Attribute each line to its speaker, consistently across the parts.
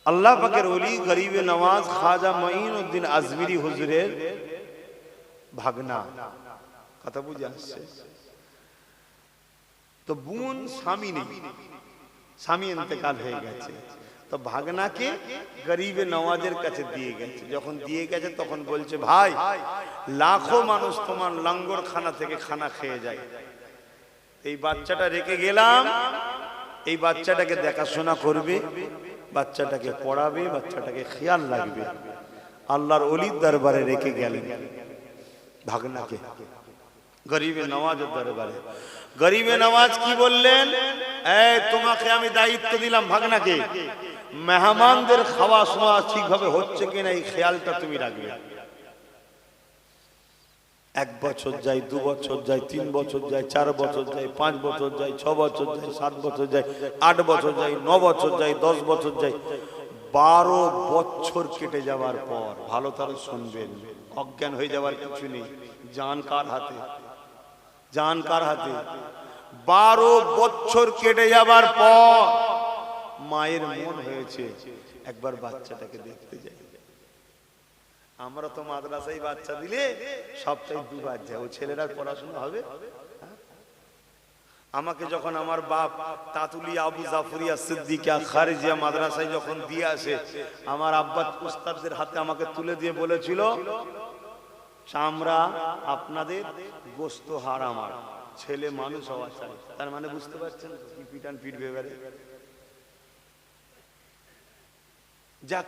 Speaker 1: আল্লাহ পাকের ওলি গরিবে নওয়াজ খাজা মঈনুদ্দিন আজমিরি হুজুরের ভাগনা। কথা বুঝে আসছে তো? বোন স্বামী নেই, স্বামী ইন্তেকাল হয়ে গেছে, তো ভাগনাকে গরিবে নওয়াজের কাছে দিয়ে গেছে। যখন দিয়ে গেছে তখন বলছে, ভাই লাখো মানুষ তোমার লঙ্গর খানা থেকে খানা খেয়ে যায়, এই বাচ্চাটা রেখে গেলাম, এই বাচ্চাটাকে দেখাশোনা করবে, বাচ্চাটাকে পড়াবে, বাচ্চাটাকে খেয়াল রাখবে। আল্লাহর ওলির দরবারে রেখে গেলেন ভাগনাকে, গরিবে নওয়াজের দরবারে। গরিবে নওয়াজ কি বললেন, এই তোমাকে আমি দায়িত্ব দিলাম ভাগনাকে, মেহমানদের খাওয়া শোয়া ঠিকভাবে হচ্ছে কিনা এই খেয়ালটা তুমি রাখবে। 1 বছর যায়, 2 বছর যায়, 3 বছর যায়, 4 বছর যায়, 5 বছর যায়, 6 বছর যায়, 7 বছর যায়, 8 বছর যায়, 9 বছর যায়, 10 বছর যায়, 12 বছর কেটে যাওয়ার পর, ভালো তারা শুনবেন, অজ্ঞান হয়ে যাওয়ার কিছু নেই, জান কার হাতে, জান কার হাতে। 12 বছর কেটে যাবার পর মায়ের মন হয়েছে একবার বাচ্চাটাকে দেখতে যাই। আমরা তো মাদ্রাসায় বাচ্চা দিলে সপ্তাহে 2 বার যায়, ও ছেলেরা পড়াশোনা হবে। আমাকে যখন আমার বাপ তাতুলিয়া আবু জাফরিয়া সিদ্দিকা খারিজিয়া মাদ্রাসায় যখন দিয়ে আসে, আমার আব্বা উস্তাদদের হাতে আমাকে তুলে দিয়ে বলেছিল, চামড়া আপনাদের, গোস্ত হাড় আমার, ছেলে মানুষ হওয়া চাই। তার মানে বুঝতে পারছেন কি পিটান পিটবে এবারে। যাক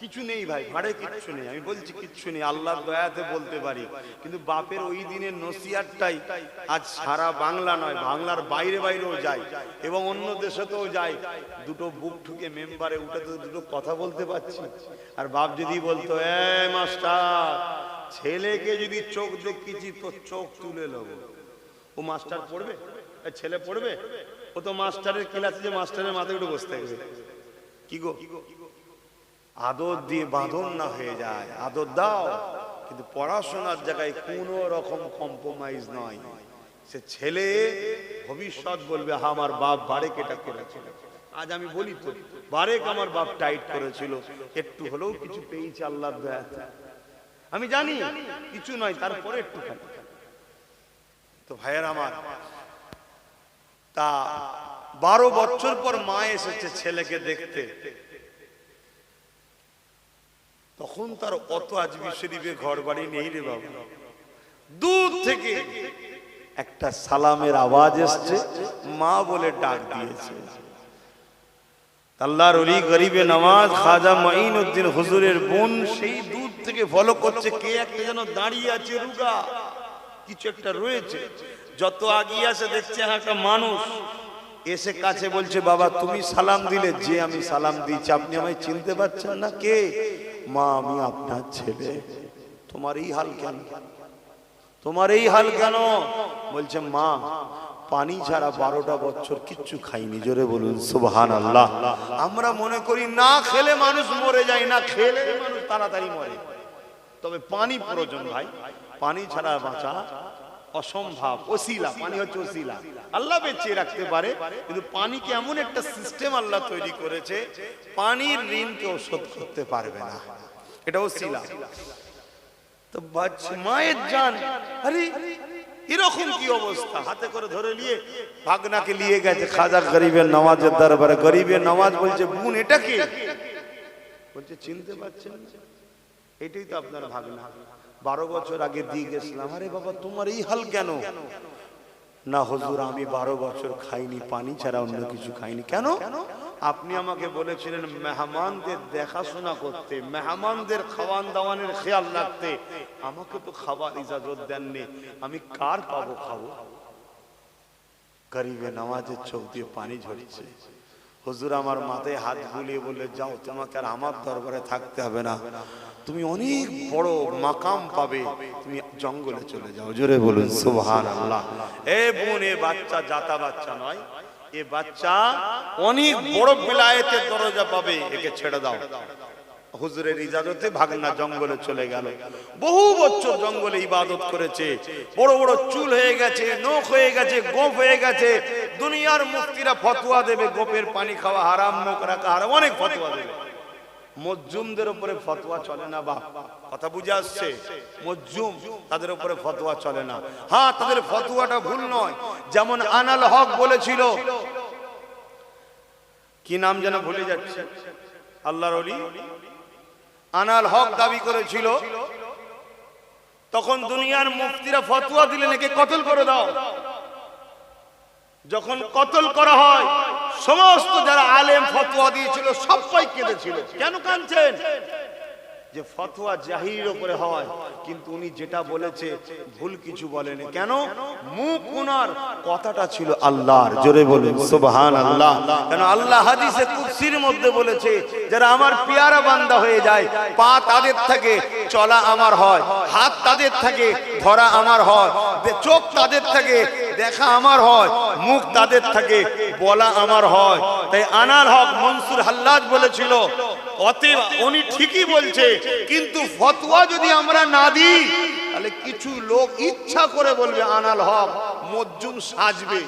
Speaker 1: কিছু নেই ভাই, ভাড়ে কিচ্ছু নেই, আমি বলছি কিচ্ছু নেই, আল্লাহর দয়াতে বলতে পারি। কিন্তু বাপের ওই দিনের নসিহতটাই আজ সারা বাংলা নয়, বাংলার বাইরে বাইরেও যায় এবং অন্য দেশেতেও যায়। দুটো বুক ঠুকে মেম্বারে উঠে তো দুটো কথা বলতে পারছি। আর বাপ যদি বলতো, এ মাস্টার, ছেলেকে যদি চোখ দেখিয়েছি তো চোখ তুলে নেবো, ও মাস্টার পড়বে? ছেলে পড়বে? ও তো মাস্টারের ক্লাসে যে মাস্টারের মাথায় উঠে বসতে থাকবে। কি গো, আদর দিয়ে বাঁধন না হয়ে যায়, আদর দাও, কিন্তু পড়াশোনার জায়গায় কোনো রকম কম্প্রোমাইজ নয়। সে ছেলে ভবিষ্যৎ বলবে, হ্যাঁ আমার বাপ বারেক এটা করেছিল। আজ আমি বলি তো, বারেক আমার বাপ টাইট করেছিল, একটু হলেও কিছু পেয়েছে আল্লাহর দয়াতে। আমি জানি কিছু নয়, তারপরে একটু খালি। তো ভাইয়ের আমার, তা 12 বছর পর মা এসেছে ছেলেকে দেখতে। তখন তার অত আজমি শরীফে ঘর বাড়ি নেই রে বাবা, দূর থেকে একটা সালামের আওয়াজ এসছে, মা বলে ডাক দিয়েছে। আল্লাহর ওলি গরিবে নওয়াজ খাজা মঈনুদ্দিন হুজুরের বোন সেই দূর থেকে ফলো করছে, কে একটা যেন দাঁড়িয়ে আছে, রুগা কিছু একটা রয়েছে। যত আগিয়ে আসে দেখছে একটা মানুষ এসে কাছে বলছে, বাবা তুমি সালাম দিলে, যে আমি সালাম দিয়েছি, আপনি আমায় চিনতে পারছেন না? কে? মা আমি আপনার ছেলে। তোমার এই হাল কেন, তোমার এই হাল কেন? বলছে, মা পানি ছাড়া 12টা বছর কিচ্ছু খাইনি। জোরে বলুন সুবহানাল্লাহ। আমরা মনে করি না খেলে মানুষ মরে যায়, না খেলে মানুষ তাড়াতাড়ি মরে, তবে পানি প্রয়োজন ভাই, পানি ছাড়া বাঁচা অসম্ভব। ওসিলা, পানি হচ্ছে ওসিলা, আল্লাহ বেঁচে রাখতে পারে, কিন্তু পানিকে এমন একটা সিস্টেম আল্লাহ তৈরি করেছে, পানির ঋণ কেউ শোধ করতে পারবে না, এটা ওসিলা। তো মায়ের জান, আরে এরকম কি অবস্থা, হাতে করে ধরে নিয়ে ভাগনাকে নিয়ে গেছে খাজা গরিবের নওয়াজের দরবারে। গরিবের নওয়াজ বলছে, বোন এটা কে? বলছে, চিনতে পারছেন না, এটাই তো আপনার ভাগনা, 12 বছর আগে দিয়ে গেছিলাম। আরে বাবা তোমার এই হাল কেন? না হুজুর, আমি 12 বছর খাইনি, পানি ছাড়া অন্য কিছু খাইনি। কেন? আপনি আমাকে বলেছিলেন মেহমানদের দেখাশোনা করতে, মেহমানদের খাওয়ান দাওয়ানের খেয়াল রাখতে, আমাকে তো খাবার ইজাজত দেননি, আমি কার পাবো খাবো? গরিবে নওয়াজের চোখ দিয়ে পানি ঝরছে। হুজুর আমার মাথায় হাত বুলিয়ে বলে, যাও তোমাকে আর আমার দরবারে থাকতে হবে না, তুমি অনেক বড় মাকাম পাবে, তুমি জঙ্গলে চলে যাও। জোরে বলুন সুবহানাল্লাহ। এ বোন, এ বাচ্চা জাতা বাচ্চা নয়, এ বাচ্চা অনেক বড় বিলায়েতের দরজা পাবে, একে ছেড়ে দাও। হুজুরের ইজাজতে ভাগনা জঙ্গলে চলে গেল। বহু বছর জঙ্গলে ইবাদত করেছে, বড় বড় চুল হয়ে গেছে, নখ হয়ে গেছে, গোঁফ হয়ে গেছে। দুনিয়ার মুফতিরা ফতোয়া দেবে গোপের পানি খাওয়া হারাম, নখ রাখা হারাম, অনেক ফতোয়া দেবে। মজ্জুমদের উপরে ফতোয়া চলে না বাপ, কথা বুঝে আসছে? মজ্জুম তাদের উপরে ফতোয়া চলে না। হ্যাঁ, তাদের ফতোয়াটা ভুল নয়। যেমন আনাল হক বলেছিল, কি নাম যেন ভুলে যাচ্ছে, আল্লাহর ওলি আনাল হক দাবি করেছিল, তখন দুনিয়ার মুফতিরা ফতোয়া দিলেন একে কতল করে দাও। যখন কতল করা হয়, সমস্ত যারা আলেম ফতোয়া দিয়েছিল সবাই কেঁদেছিল। কেন কাঁদছেন? যে ফতোয়া জাহিরের উপরে হয়, কিন্তু উনি যেটা বলেছে ভুল কিছু বলেনি। কেন? মুখ ওনার কথাটা ছিল আল্লাহর। জোরে বলুন সুবহানাল্লাহ। কেন? আল্লাহ হাদিসে কুদসির মধ্যে বলেছে, যারা আমার পেয়ারা বান্দা হয়ে যায়, পা তাদের থাকে চলা আমার হয়, হাত তাদের থাকে ধরা আমার হয়, চোখ তাদের থাকে দেখা আমার হয়, মুখ তাদের থাকে বলা আমার হয়। তাই আনাল হক মনসুর হাল্লাজ বলেছিল, অতএব উনি ঠিকই বলছে, কিন্তু ফতোয়া যদি আমরা না দিই তাহলে কিছু লোক ইচ্ছা করে বলবে আনাল হক মজ্জুম সাজবে।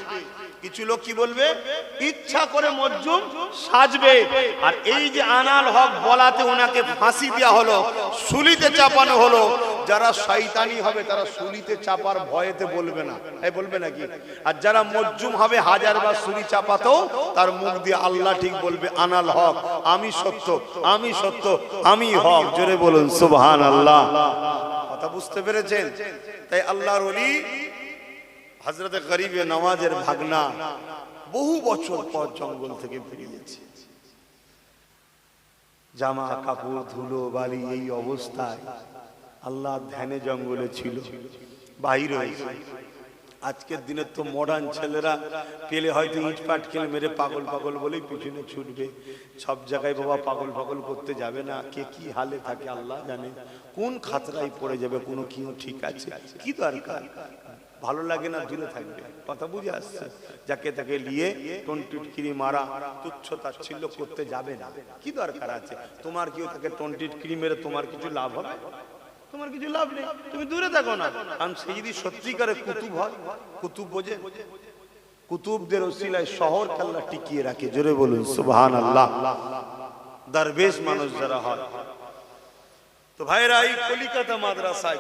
Speaker 1: কিছু লোক কি বলবে? ইচ্ছা করে মজ্জুম সাজবে। আর এই যে আনাল হক বলাতে ওনাকে ফাঁসি দেওয়া হলো, সুলিতে চাপানো হলো। যারা শয়তানি হবে তারা সুলিতে চাপার ভয়েতে বলবে না, এই বলবে নাকি? আর যারা মজ্জুম হবে হাজারবার সুলি চাপাতেও তার মুখ দিয়ে আল্লাহ ঠিক বলবে, আনাল হক, আমি সত্য, আমি সত্য, আমি হক। জোরে বলুন সুবহানাল্লাহ। কথা বুঝতে পেরেছেন? তাই আল্লাহর ওলি হযরতে গরিবে নওয়াজের ভাগনা বহু বছর পর জঙ্গল থেকে বেরিয়েছে। জামা কাপড় ধুলো বালি এই অবস্থায় আল্লাহ ধ্যানে জঙ্গলে ছিল, বাহির হয়েছে। আজকের দিনে তো মডার্ন ছেলেরা পেলে হয়তো ইট পাট খেলে মেরে পাগল পাগল বলেই পিছনে ছুটবে। সব জায়গায় বাবা পাগল পাগল করতে যাবে না। কে কি হালে থাকে আল্লাহ জানে, কোন খাতরায় পড়ে যাবে কোনো কি ঠিক আছে, কি দরকার? ভালো লাগে না দূরে থাকবে। কথা বুঝে আসছে? যাকে তাকে নিয়ে টন্টিটকিরি মারা তুচ্ছ তাচ্ছিল্য করতে যাবে না। কি দরকার আছে? তোমার কেউ তাকে টন্টিটকিরি মেরে তোমার কিছু লাভ হবে? তোমার কিছু লাভ নেই, তুমি দূরে থাকো না। কারণ সে যদি সত্যিকারে কুতুব হয়, কুতুব বোঝে, কুতুবদের ওসিলায় শহর আল্লাহ টিকিয়ে রাখে। জোরে বলুন সুবহানাল্লাহ। দরবেশ মানুষ যারা হয়। তো ভাইরা, এই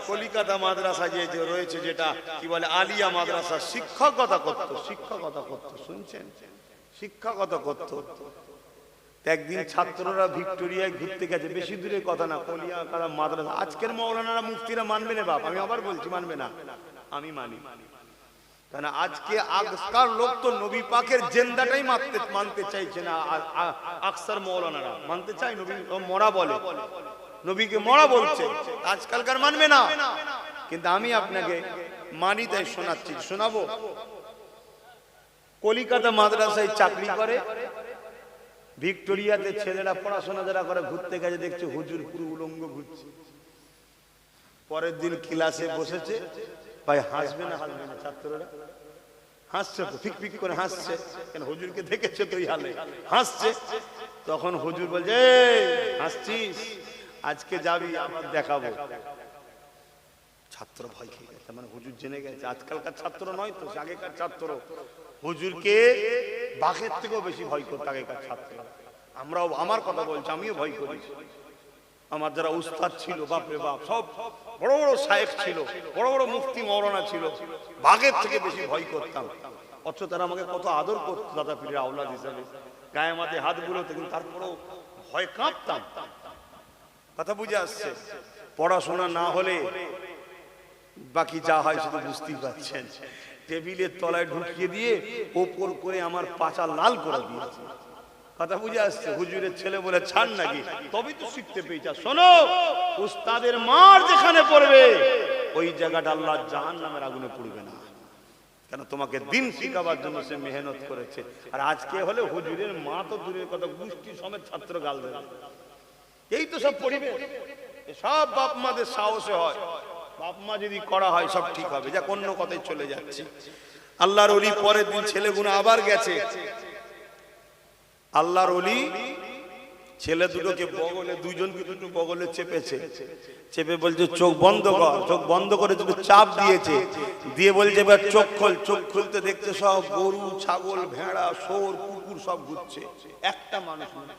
Speaker 1: কলিকাতা মাদ্রাসায় যে রয়েছে, যেটা কি বলে আলিয়া মাদ্রাসা, শিক্ষকতা করতো। শুনছেন? শিক্ষকতা করতো। একদিন ছাত্ররা ভিক্টোরিয়ায় ঘুরতে গেছে, বেশি দূরে কথা না, কলিকাতা মাদ্রাসা। আজকের মাওলানারা মুফতিরা মানবে না বাপ, আমি আবার বলছি মানবে না, আমি মানি। কারণ আজকে আজকাল লোক তো নবী পাকের জেন্দাটাই মানতে চাইছে না। আকসার মাওলানারা মানতে চায়, নবী মরা বলে, নবীকে মরা বলছে, আজকালকার মানবে না। কিন্তু আমি আপনাকে মানি, তাই শোনাচ্ছি, শোনাবো। কলিকাতা মাদ্রাসায় চাকরি করে, ভিক্টোরিয়াতে ছেলেরা পড়াশোনা যারা করে ঘুরতে গেছে, দেখছে হুজুর পুরো উলঙ্গ ঘুরছে। পরের দিন ক্লাসে বসেছে, ভাই হাসবে না ছাত্ররা? হাসছে তো, ফিক ফিক করে হাসছে, কেন হুজুরকে দেখেছে তো এই হালে হাসছে। তখন হুজুর বলছে, হাসছিস, আজকে যাবি, আবার দেখাবো। ছাত্র ভয় খেয়ে গেছে, মানে হুজুর জেনে গেছে। আজকালকার ছাত্র নয় তো, আগেকার ছাত্র হুজুরকে বাঘের থেকেও বেশি ভয় করতো আগেকার ছাত্র। আমরাও, আমার কথা বলছি, আমিও ভয় করি। আমার যারা উস্তাদ ছিল, বাপরে বাপ, সব বড় বড় শায়েখ ছিল, বড় বড় মুফতি মৌলানা ছিল, বাঘের থেকে বেশি ভয় করতাম। অথচ তারা আমাকে কত আদর করতো দাদা পীরের আওলাদ হিসাবে, গায়ে মাঝে হাত বুলোতো, কিন্তু তারপরেও ভয় কাঁপতাম। কথা বুঝে আসছে? পড়াশোনা না হলে বাকি যা হয় শুধু বুঝতেই পারছেন। টেবিলের তলায় ঢুকিয়ে দিয়ে ওপর করে আমার পাচা লাল করে দিয়েছে। কথা বুঝে আসছে? হুজুরের ছেলে বলে ছাড় নাকি, তবেই তো শিখতে পেয়েছা। শোনো, উস্তাদের মার যেখানে পড়বে ওই জায়গাটা আল্লাহ জাহান্নামের আগুনে পড়বে না। কেন? তোমাকে দিন শিখাবার জন্য সে মেহনত করেছে। আর আজকে হলে হুজুরের মা তো দূরের কথা, গোষ্ঠী সমেত ছাত্র গাল দেবে। এই তো সব পরিবেশ, সব বাপ মাদের সাহসে হয়। বাপ মা যদি করা হয় সব ঠিক হবে। যা অন্য কথায় চলে যাচ্ছে। আল্লাহর ওলি পরের দিন ছেলেগুলো আবার গেছে। আল্লাহর ওলি ছেলে দুটোকে বগলে, দুইজনকে দুটো বগলে চেপেছে, চেপে বলছে চোখ বন্ধ কর। চোখ বন্ধ করে দুটো চাপ দিয়েছে, দিয়ে বলছে এবার চোখ খোল। চোখ খুলতে দেখছে সব গরু, ছাগল, ভেড়া, শুয়োর, কুকুর সব ঘুরছে, একটা মানুষ নেই।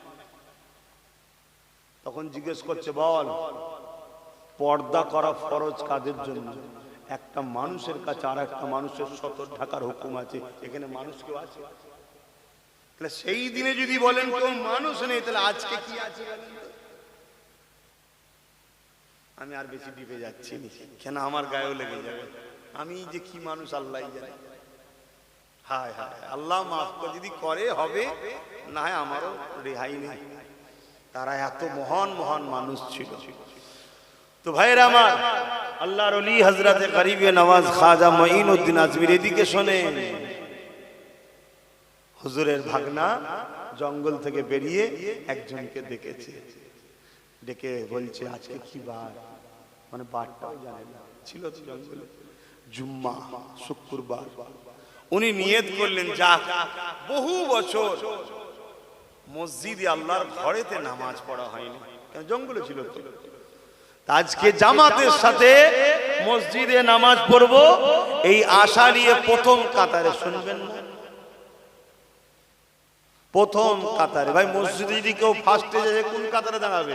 Speaker 1: তখন তখন জিজ্ঞেস করছে, বল পর্দা করা ফরজ কাদের জন্য? একটা মানুষের কাছে আর একটা মানুষের সতর ঢাকার হুকুম আছে, এখানে মানুষ কেউ আছে? তাহলে সেই দিনে যদি বলেন কেউ মানুষ নেই, তাহলে আজকে কি আছে? আমি আর বেশি ডিপে যাচ্ছি না, কেন আমার গায়েও লেগে যাবে। আমি যে কি মানুষ আল্লাহ জানে। হায় হায়, আল্লাহ মাফ করে, যদি করে হবে, না হয় আমারও রেহাই নেই। তারা এত মহান মহান মানুষ ছিল। তো ভাইরা আমার, আল্লাহর ওলি হযরতে গরিবে নওয়াজ খাজা মঈনুদ্দিন আজমির, এদিকে শোনেন, হুজুরের ভাগনা জঙ্গল থেকে বেরিয়ে একজনকে দেখেছে, ডেকে বলছে, আজকে কি বার? মানে বারটাও জানে না, ছিল তো জঙ্গলে, জুম্মা, শুক্রবার। উনি নিয়ত করলেন, যা বহু বছর মসজিদে আল্লাহর ঘরেতে নামাজ পড়া হয়নি, কারণ জঙ্গলে ছিল তো, আজকে জামাতের সাথে মসজিদে নামাজ পড়বো, এই আশা নিয়ে প্রথম কাতারে, শুনবেন না, প্রথম কাতারে। ভাই মসজিদে যদি কেউ ফার্স্টে যায়, কোন কাতারে দাঁড়াবে?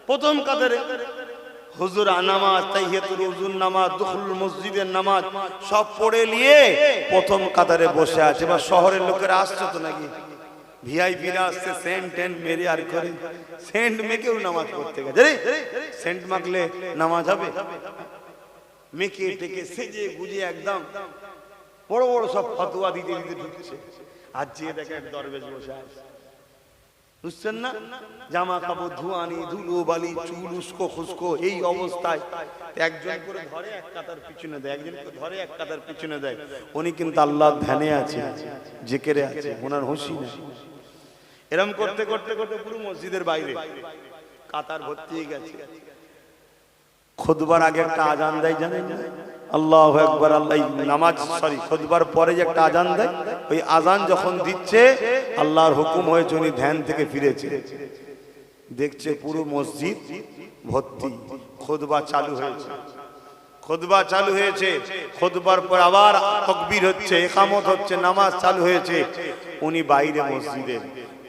Speaker 1: প্রথম কাতারে। হুজুর নামাজ, তাহিয়াতুল ওযুর নামাজ, দুখুল মসজিদের নামাজ সব পড়ে নিয়ে প্রথম কাতারে বসে আছে। বা শহরের লোকেরা আসছে তো নাকি, ভিআইপিরা আসছে, সেন্ট টেন্ট মেরে আর করে, সেন্ট মেকেও নামাজ পড়তে গেছে। সেন্ট মাখলে নামাজ হবে? মেকে টেকে সেজে গুজে একদম বড় বড় সব ফতোয়া দিতে দিতে ঢুকছে, আর যে দেখে এক দরবেশ বসে আছে, বুঝছেন না? জামা কাপড় ধোয়ানি, ধুলো বালি, চুল উস্কো খুস্কো, এই অবস্থায় একজন করে ধরে এক কাতার পিছনে দেয়, একজন করে ধরে এক কাতার পিছনে দেয়। উনি কিন্তু আল্লাহর ধ্যানে আছে, জিকিরে আছে, ওনার হুঁশি না। এরকম করতে করতে করতে পুরো মসজিদের বাইরে কাতার ভর্তি হয়ে গেছে। খুতবার আগে একটা আজান দেয়, জানেন না? আল্লাহু আকবার, আল্লাহ নামাজ, সরি খুতবার পরে যে একটা আজান দেয়, ওই আজান যখন দিচ্ছে, আল্লাহর হুকুম হয়েছে, উনি ধ্যান থেকে ফিরেছে, দেখছে পুরো মসজিদ ভর্তি। খুতবা চালু হয়েছে, খুতবা চালু হয়েছে, খুতবার পর আবার তাকবীর হচ্ছে, ইকামত হচ্ছে, নামাজ চালু হয়েছে। উনি বাইরে মসজিদে,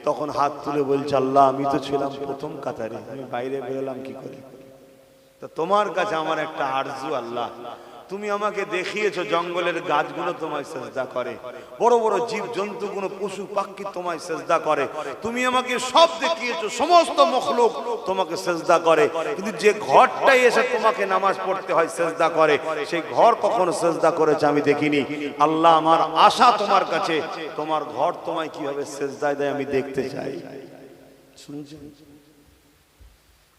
Speaker 1: তখন হাত তুলে বলছে, আল্লাহ আমি তো ছিলাম প্রথম কাতারে, আমি বাইরে বেরোলাম কি করে? তো তোমার কাছে আমার একটা আরজু, আল্লাহ তুমি আমাকে দেখিয়েছো জঙ্গলের গাছগুলো তোমায় সেজদা করে, বড় বড় জীব জন্তুগুলো, পশু পাখি তোমায় সেজদা করে, তুমি আমাকে সব দেখিয়েছো, সমস্ত মখলুক তোমাকে সেজদা করে, কিন্তু যে ঘরটাই এসে তোমাকে নামাজ পড়তে হয় সেজদা করে, সেই ঘর কখনো সেজদা করেছে আমি দেখিনি। আল্লাহ আমার আশা তোমার কাছে, তোমার ঘর তোমায় কিভাবে সেজদায় দেয় আমি দেখতে চাই। শুনছেন?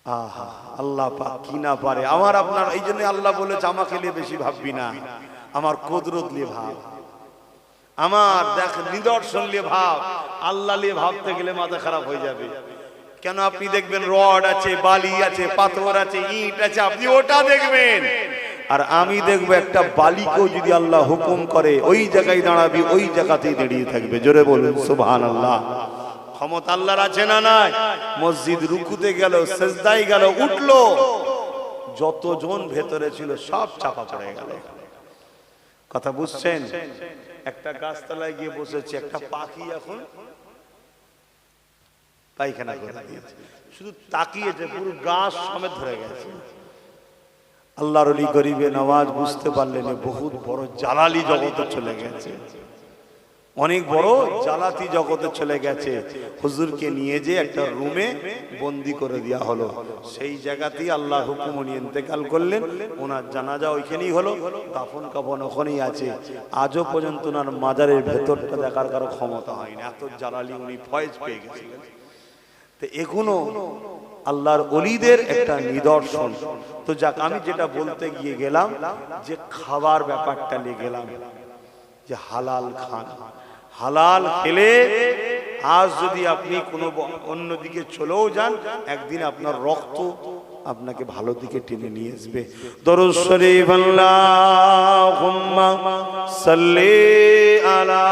Speaker 1: আহা, আল্লাহ পাক কি না পারে আমার আপনার। এই জন্য আল্লাহ বলেছে, আমাকে নিয়ে বেশি ভাববি না, আমার কুদরত নিয়ে ভাব, আমার দেখ নিদর্শন নিয়ে ভাব। আল্লাহ নিয়ে ভাবতে গেলে মাথা খারাপ হয়ে যাবে। কেন? আপনি দেখবেন রড আছে, বালি আছে, পাথর আছে, ইট আছে, আপনি ওটা দেখবেন, আর আমি দেখবো একটা বালিকেও যদি আল্লাহ হুকুম করে ওই জায়গায় দাঁড়াবি, ওই জায়গাতেই দাঁড়িয়ে থাকবে। জোরে বলুন সুবহানাল্লাহ। ক্ষমতা আল্লাহর আছে না নাই? মসজিদ রুকুতে গেল, সেজদায় গেল, উঠলো, যতজন ভেতরে ছিল সব চাপা পড়ে গেল। কথা বুঝছেন? একটা গাছতলায় গিয়ে বসেছে, একটা পাখি এখন পায়খানা করে দিয়েছে, শুধু তাকিয়েছে, পুরো গাছ সমেত ধরে গেছে। আল্লাহর ওলি গরিবে নওয়াজ বুঝতে পারলেন বহুত বড় জালালি জগতে চলে গেছে, অনেক বড় জালাতি জগতে চলে গেছে। হুজুরকে নিয়ে যে একটা রুমে বন্দি করে দেওয়া হলো, সেই জায়গাতেই আল্লাহর হুকুম উনি ইন্তেকাল করলেন। ওনার জানাজা ওইখানেই হলো, দাফন কাফন ওখানেই আছে। আজও পর্যন্ত ওনার মাজারের ভেতরটা দেখার কারো ক্ষমতা হয়নি, এত জালালি উনি ফয়েজ পেয়ে গেছিলেন। তো এখনো আল্লাহর ওলিদের একটা নিদর্শন। তো যাক, আমি যেটা বলতে গিয়ে গেলাম, যে খাবার ব্যাপারটা নিয়ে গেলাম, যে হালাল খান, হালাল খেলে আজ যদি আপনি কোনো অন্যদিকে চলেও যান, একদিন আপনার রক্ত আপনাকে ভালো দিকে টেনে নিয়ে আসবে। দরুদ শরীফ আল্লাহুম্মা সাল্লি আলা।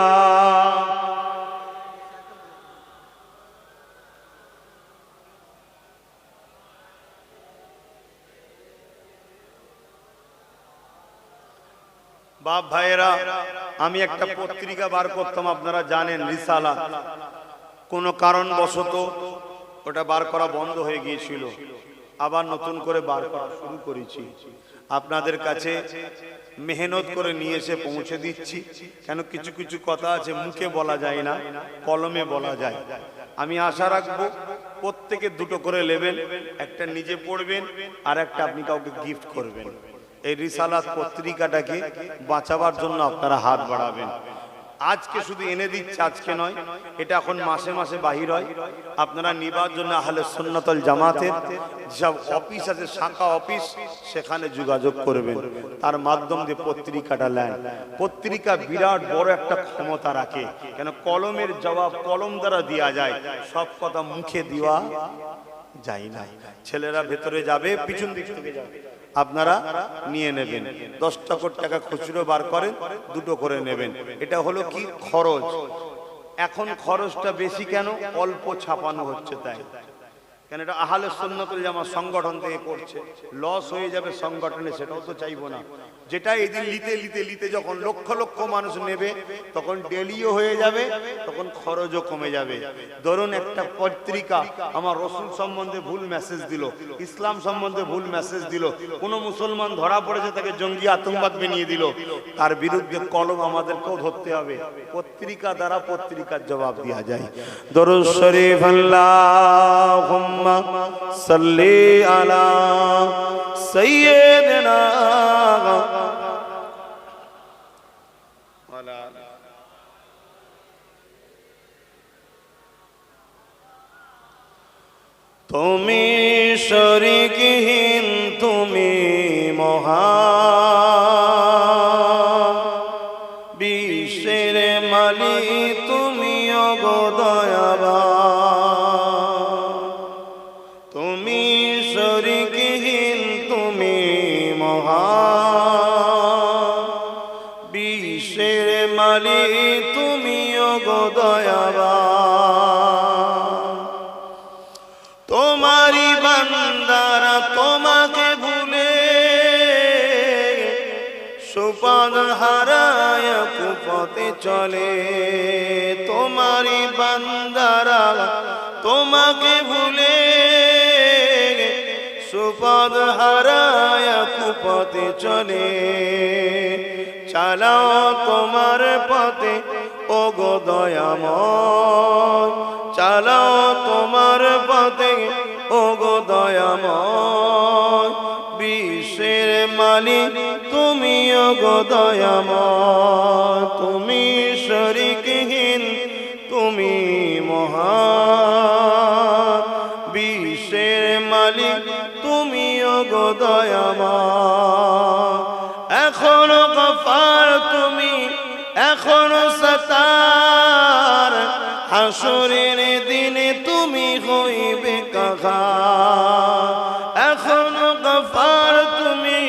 Speaker 1: বাপ ভাইয়েরা, আমি একটা পত্রিকা বার করতাম, আপনারা জানেন, রিসালা। কোন কারণবশত ওটা বার করা বন্ধ হয়ে গিয়েছিল, আবার নতুন করে বার করা শুরু করেছি। আপনাদের কাছে মেহনত করে নিয়ে এসে পৌঁছে দিচ্ছি, কেন কিছু কিছু কথা আছে মুখে বলা যায় না, কলমে বলা যায়। আমি আশা রাখবো প্রত্যেকে দুটো করে নেবেন, একটা নিজে পড়বেন আর একটা আপনি কাউকে গিফট করবেন। এই রিসালাত পত্রিকাটাকে বাঁচাবার জন্য আপনারা হাত বাড়াবেন। আজকে শুধু এনে দিচ্ছে, আজকে নয়, এটা এখন মাসে মাসে বাহির হয়। আপনারা নিবার জন্য আহলে সুন্নাত ওয়াল জামাতের সব অফিস আছে, শাখা অফিস, সেখানে যোগাযোগ করবেন, তার মাধ্যম দিয়ে পত্রিকাটা নেন। পত্রিকা বিরাট বড় একটা ক্ষমতা রাখে, কেন কলমের জবাব কলম দ্বারা দেওয়া যায়, সব কথা মুখে দেওয়া যায় না। ছেলেরা ভেতরে যাবে, পিছন দিক থেকে যাবে, আপনারা নিয়ে নেবেন। 10 টাকা খুচরো বার করেন, দুটো করে নেবেন। এটা হলো কি খরচ। এখন খরচটা বেশি কেন? অল্প ছাপানো হচ্ছে তাই। কেন এটা আহলে সুন্নাত ওয়াল জামাত সংগঠন থেকে করছে, লস হয়ে যাবে সংগঠনে, সেটাও তো চাইবো না। যেটা এদিন লিতে যখন লক্ষ লক্ষ মানুষ নেবে, তখন ডেলিও হয়ে যাবে, তখন খরচও কমে যাবে। ধরুন একটা পত্রিকা আমার রসুল সম্বন্ধে ভুল মেসেজ দিল, ইসলাম সম্বন্ধে ভুল মেসেজ দিল, কোনো মুসলমান ধরা পড়েছে, তাকে জঙ্গি আতঙ্কবাদ বানিয়ে দিল, তার বিরুদ্ধে কলম আমাদেরকেও ধরতে হবে। পত্রিকা দ্বারা পত্রিকার জবাব দেওয়া যায়। দরুদ শরীফ আল্লাহুম্মা সাল্লি আলা সাইয়্যিদিনা তুমি শরীকহীন, তুমি মহান, বিশ্বের মালিক তুমি অগদয়াবান। তুমি শরীকহীন, তুমি মহান, বিশ্বের মালিক তুমি অগদয়াবান। তোমারি বান্দারা তোমাকে ভুলে সুপথ হারায় কুপথে চলে। তোমারি বান্দারা তোমাকে ভুলে সুপথ হারায় কুপথে চলে। চালাও তোমার পথে ওগো দয়াময়, চালাও তোমার পথে ওগো দয়াময়, বিশ্বের মালিক তুমি ওগো দয়াময়। তুমি শরীকহীন, তুমি মহান, বিশ্বের মালিক তুমি ওগো দয়াময়। এখনো গফার তুমি, এখনো সত্তার, হাসরের দিনে তুমি হইবে কাহার। এখনো গফার তুমি,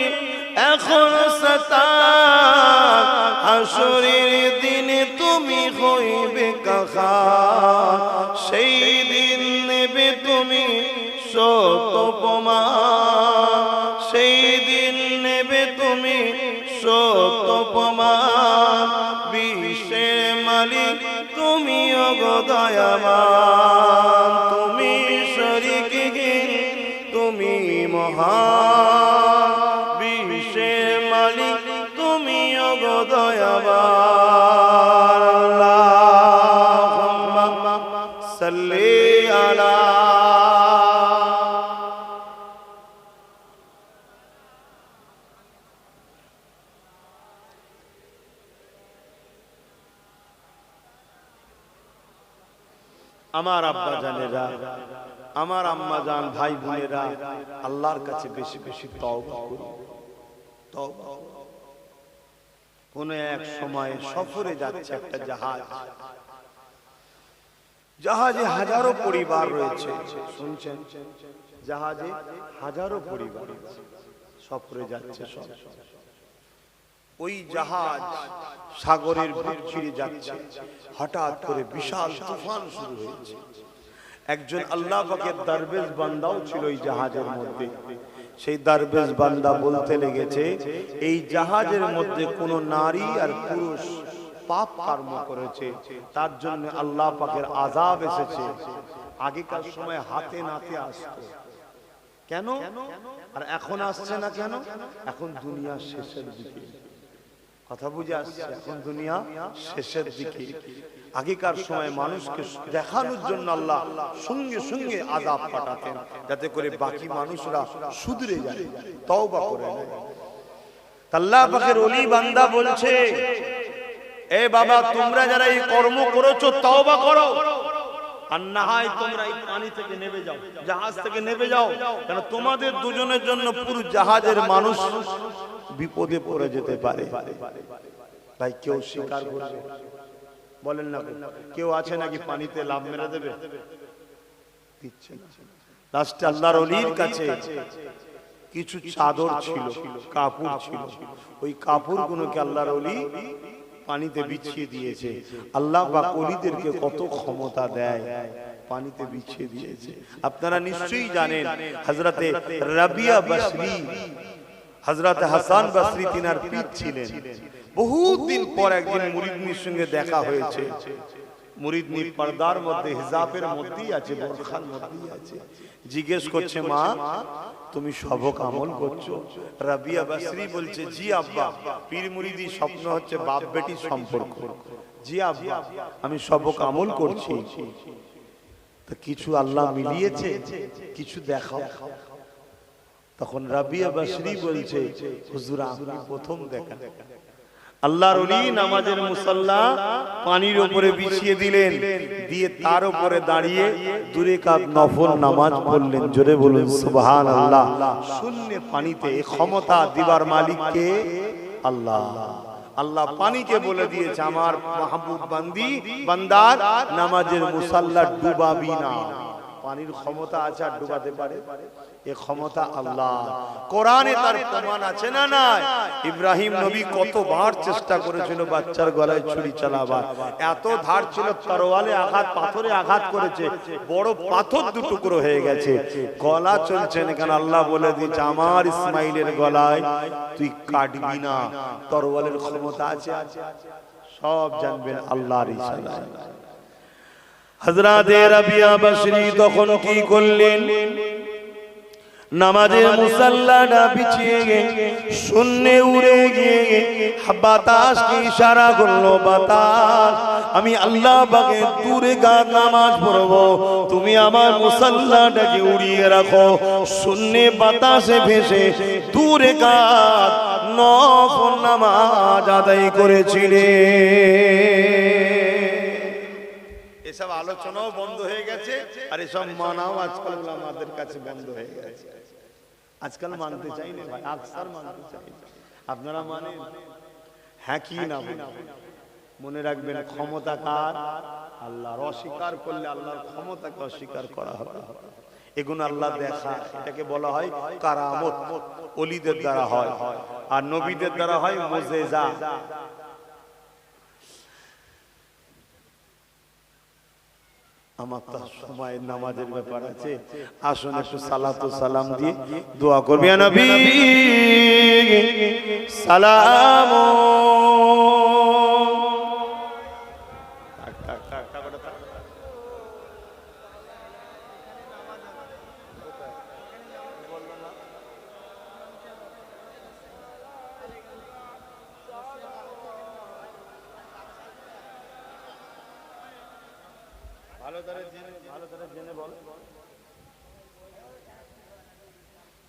Speaker 1: এখনো সত্তার, হাসরের দিনে তুমি হইবে কাহার। সেই দিন নেবে তুমি শত প্রমাণ, সেই দিন নেবে তুমি শত প্রমাণ, বিশ্বের মালিক তুমি ওগো দয়াবান। তুমি শরীকহীন, তুমি মহান, বিশ্বের মালিক তুমি ওগো দয়াবান। আল্লাহুম্মা সাল্লি আলা আমার আব্বা জানেরা, আমার আম্মা জান, ভাই বোনেরা, আল্লাহর কাছে বেশি বেশি তওবা করুন। তওবা। কোন এক সময় সফরে যাচ্ছে একটা জাহাজ, জাহাজে হাজারো পরিবার রয়েছে, শুনছেন? জাহাজে হাজারো পরিবার সফরে যাচ্ছে সব। ওই জাহাজ সাগরের বুক চিরে যাচ্ছে, হঠাৎ করে বিশাল তুফান শুরু হয়েছে। একজন আল্লাহ পাকের দরবেশ বান্দাও ছিল এই জাহাজের মধ্যে। সেই দরবেশ বান্দা বলতে লেগেছে, এই জাহাজের মধ্যে কোনো নারী আর পুরুষ পাপ কর্ম করেছে, তার জন্য আল্লাহ পাকের আযাব এসেছে। আগেকার সময় হাতে নাতে আসতো কেন, আর এখন আসছে না কেন? এখন দুনিয়া শেষের দিকে, কথা বুঝে আসছে, এখন দুনিয়া শেষের দিকে। আগেকার সময় মানুষকে দেখানোর জন্য আল্লাহ সঙ্গে সঙ্গে আযাব পাঠাতেন, যাতে করে বাকি মানুষরা শুধরে যায়, তওবা করে নেয়। আল্লাহ পাকের ওলি বান্দা বলছে, এ বাবা, তোমরা যারা এই কর্ম করেছো তওবা করো, আর না হয় তোমরা এই পানি থেকে নেমে যাও, জাহাজ থেকে নেমে যাও, কারণ তোমাদের দুজনের জন্য পুরো জাহাজের মানুষ বিপদে পড়ে যেতে পারে। তাই কেউ স্বীকার করবে? বলেন না, কেউ আছে নাকি পানিতে লাফ মেরে দেবে? দিচ্ছে না। লাস্টে আল্লাহর ওলির কাছে কিছু চাদর ছিল, কাপড় ছিল, ওই কাপড়গুলোকে আল্লাহর ওলি পানিতে বিছিয়ে দিয়েছে। আল্লাহ পাক ওলিদেরকে কত ক্ষমতা দেয়, পানিতে বিছিয়ে দিয়েছে। আপনারা নিশ্চয়ই জানেন হযরতে রাবিয়া বসরি, হযরতে হাসান বসরি তিনার পীর ছিলেন। বহুত দিন পর একদিন মুরিদনির সঙ্গে দেখা হয়েছে। মুরিদনি পর্দার মধ্যে, হিজাবের মধ্যেই আছে, বোরখার মধ্যেই আছে। জিজ্ঞেস করছে, মা তুমি সবক আমল করছো? রাবিয়া বসরি বলছে, জি আব্বা, পীর মুরিদি স্বপ্ন হচ্ছে বাপ বেটির সম্পর্ক। জি আব্বা, আমি সবক আমল করছি। তো কিছু আল্লাহ মিলিয়েছে, কিছু দেখাও। তখন রাবিয়া বসরি বলছে, হুজুর আপনি প্রথম দেখা। আল্লাহর ওলি নামাজের মুসাল্লা পানির উপরে বিছিয়ে দিলেন, দিয়ে তার উপরে দাঁড়িয়ে 2 রাকাত নফল নামাজ পড়লেন। জোরে বলুন সুবহানাল্লাহ। শূন্য পানিতে ক্ষমতা দিবার মালিক কে? আল্লাহ। আল্লাহ পানিকে বলে দিয়েছে, আমার মাহবুব বান্দার নামাজের মুসাল্লা ডুবাবি না। পানির ক্ষমতা আছে আর ডুবাতে পারে? এ ক্ষমতা আল্লাহ। কোরআনে তার প্রমাণ আছে না নাই? ইব্রাহিম নবী কতবার চেষ্টা করেছিল বাচ্চার গলায় ছুরি চালাবার, এত ধার ছিল, তরোয়ালে আঘাত, পাথরে আঘাত করেছে, বড় পাথর 2 টুকরো হয়ে গেছে, গলা চলছে না। কেন? আল্লাহ বলে দিয়েছে, আমার ইসমাইলের গলায় তুই কাটবি না, তরোয়ালের ক্ষমতা আছে। সব জানবেন আল্লাহর ইশারায়। হযরতে রাবিয়া বসরি তখন কি করলেন? নামাজের মুসাল্লাটা বিছিয়ে শূন্যে উড়ে গিয়ে বাতাসকে ইশারা করলো, বাতাস আমি আল্লাহ পাকের 2 রাকাত নামাজ পড়বো, তুমি আমার মুসাল্লাটাকে উড়িয়ে রাখো। শূন্যে বাতাসে ভেসে 2 রাকাত নফল নামাজ আদায় করেছিলেন। এসব আলোচনাও বন্ধ হয়ে গেছে, আর এসব মানাও আজকাল আমাদের কাছে বন্ধ হয়ে গেছে। আজকাল মানতে চাই না ভাই, আকসার মানতে চাই না। আপনারা মানেন? হ্যাঁ কি না? মনে রাখবেন, ক্ষমতা কার? আল্লাহর। অস্বীকার করলে আল্লাহর ক্ষমতাকে অস্বীকার করা হবে। এগুলো আল্লাহ দেখা, এটাকে বলা হয় কারামত। ওলিদের দ্বারা হয়, আর নবীদের দ্বারা হয় মুজিজা। আমার তো সময় নামাজের ব্যাপার আছে, আসুন একটু সালাত ও সালাম দিয়ে দোয়া করবি। ইয়া নবী সালাম।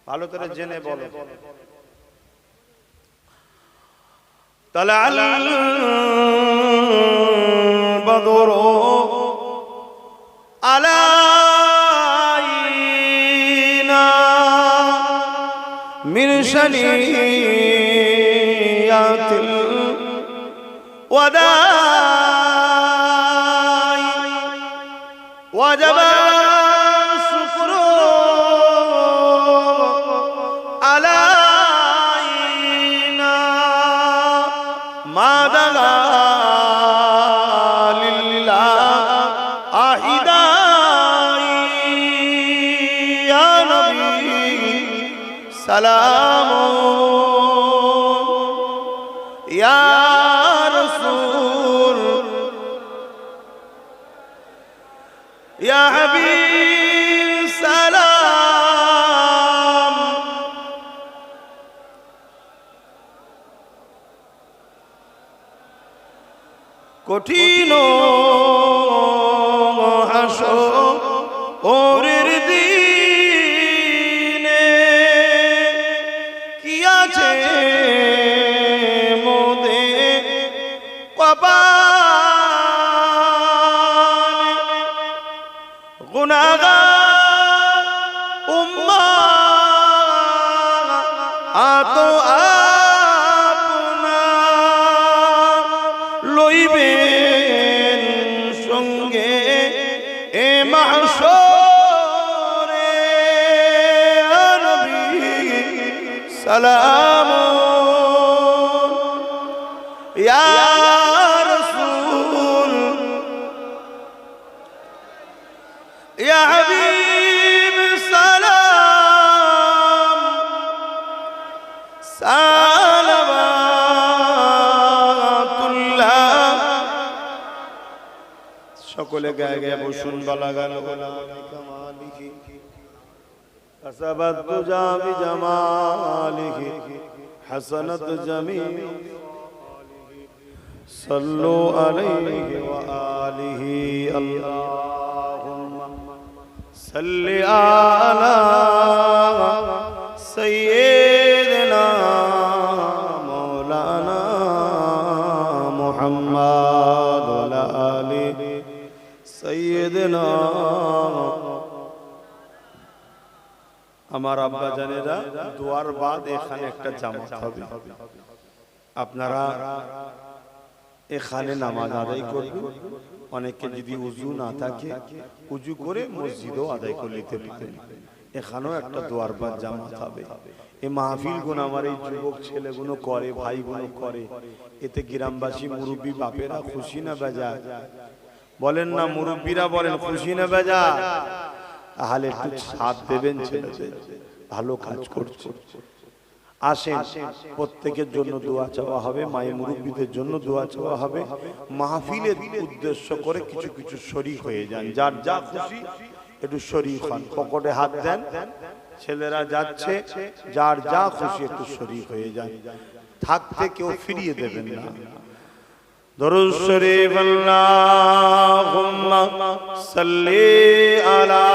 Speaker 1: ভালো করে জেনে বলো। তালাল বদরু আলাইনা মিন শানিয়াতিল ওয়াদাই ওয়াজাবা সালাম ইয়া রাসূল ইয়া হাবিব কঠিন হাসরের দিনে কি আছে মোদের কপালে গুনাহগার উম্মাত আতো আপনা লইবেন সঙ্গে এ মাহশরে নবী সালাম ইয়া রাসূল ইয়া হাবিব সালাম সালাওয়াতুল্লাহ। সকলে গায়ে গায়ে বসুন বালাগান কামালিহি কাসাবাত তুজা বিজামালিহি হাসানাত জামিল সাল্লু আলাইহি ওয়া আলিহি আল্লাহুম্মা সাল্লি আলা সাইয়্যিদিনা মাওলানা মুহাম্মদ ওয়া আলা আলি সাইয়্যিদিনা। আমার আব্বা জানেরা দুয়ার বাদ এখানে একটা জামাত হবে, আপনারা এখানে নামাজ আদায় করবেন। অনেকে যদি উজু না থাকে উজু করে মসজিদও আদায় করে নিতে পারেন। এখানেও একটা দুয়ার বাদ জামাত হবে। এই মাহফিল গুলো আমার এই যুবক ছেলেগুলো করে, ভাইগুলো করে, এতে গ্রামবাসী মুরব্বী বাপেরা খুশি না বেজা? বলেন না, মুরব্বীরা বলেন খুশি না বেজা? তাহলে একটু সাথ দেবেন, ছেলেদের ভালো কাজ করছে। আসেন, প্রত্যেকের জন্য দোয়া চাওয়া হবে, মায়ের মুরব্বীদের জন্য দোয়া চাওয়া হবে। মাহফিলের উদ্দেশ্য করে কিছু কিছু শরীক হয়ে যান, যার যা খুশি একটু শরীক হন, পকেটে হাত দেন। ছেলেরা যাচ্ছে, যার যা খুশি একটু শরীক হয়ে যান, থাকতে কেউ ফিরিয়ে দেবেন না। দরুদ শরীফ আল্লাহুম্মা সাল্লি আলা